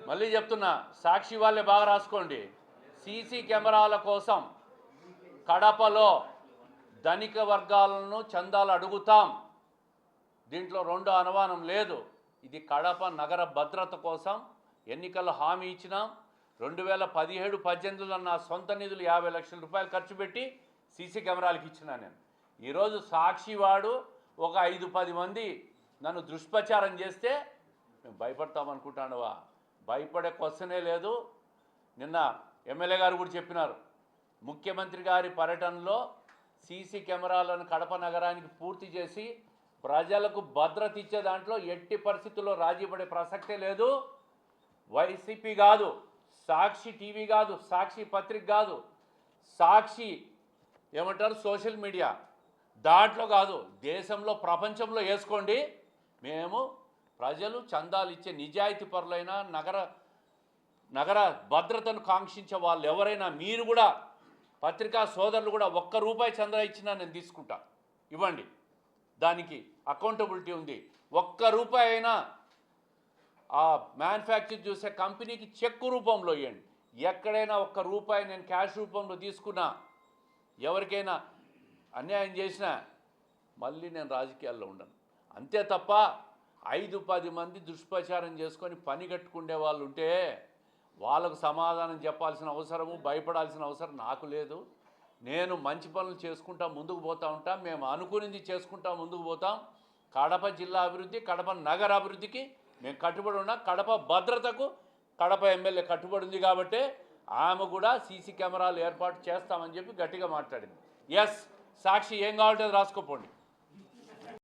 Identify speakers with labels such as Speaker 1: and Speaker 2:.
Speaker 1: మళ్ళీ చెప్తున్నా, సాక్షి వాళ్ళే బాగా రాసుకోండి. సీసీ కెమెరాల కోసం కడపలో ధనిక వర్గాలను చందాలు అడుగుతాం. దీంట్లో రెండో అనుమానం లేదు. ఇది కడప నగర భద్రత కోసం ఎన్నికల్లో హామీ ఇచ్చినాం. 2017-18లో నా సొంత నిధులు 50 లక్షల రూపాయలు ఖర్చు పెట్టి సీసీ కెమెరాలకు ఇచ్చినా నేను. ఈరోజు సాక్షి వాడు ఒక 5-10 మంది నన్ను దుష్ప్రచారం చేస్తే మేము భయపడతామనుకుంటానువా? భయపడే క్వశ్చనే లేదు. నిన్న ఎమ్మెల్యే గారు కూడా చెప్పినారు, ముఖ్యమంత్రి గారి పర్యటనలో సీసీ కెమెరాలను కడప నగరానికి పూర్తి చేసి ప్రజలకు భద్రత ఇచ్చే దాంట్లో ఎట్టి పరిస్థితుల్లో రాజీ పడే ప్రసక్తే లేదు. వైసీపీ కాదు, సాక్షి టీవీ కాదు, సాక్షి పత్రిక కాదు, సాక్షి ఏమంటారు సోషల్ మీడియా దాంట్లో కాదు, దేశంలో ప్రపంచంలో వేసుకోండి. మేము ప్రజలు చందాలు ఇచ్చే నిజాయితీ పరులైన నగర భద్రతను కాంక్షించే వాళ్ళు ఎవరైనా, మీరు కూడా పత్రికా సోదరులు కూడా ₹1 చందా ఇచ్చినా నేను తీసుకుంటా, ఇవ్వండి. దానికి అకౌంటబిలిటీ ఉంది. ₹1 అయినా ఆ మ్యానుఫ్యాక్చర్ చేసే కంపెనీకి చెక్కు రూపంలో ఇవ్వండి. ఎక్కడైనా ₹1 నేను క్యాష్ రూపంలో తీసుకున్నా, ఎవరికైనా అన్యాయం చేసినా మళ్ళీ నేను రాజకీయాల్లో ఉండను. అంతే తప్ప 5-10 మంది దుష్ప్రచారం చేసుకొని పని కట్టుకునే వాళ్ళు ఉంటే వాళ్ళకు సమాధానం చెప్పాల్సిన అవసరము, భయపడాల్సిన అవసరం నాకు లేదు. నేను మంచి పనులు చేసుకుంటా ముందుకు పోతూ ఉంటాం. మేము అనుకునేది చేసుకుంటా ముందుకు పోతాం. కడప జిల్లా అభివృద్ధి, కడప నగర అభివృద్ధికి మేము కట్టుబడి ఉన్నాం. కడప భద్రతకు కడప ఎమ్మెల్యే కట్టుబడి ఉంది కాబట్టి ఆమె కూడా సీసీ కెమెరాలు ఏర్పాటు చేస్తామని చెప్పి గట్టిగా మాట్లాడింది. ఎస్, సాక్షి ఏం కావాలంటే రాసుకోపోండి.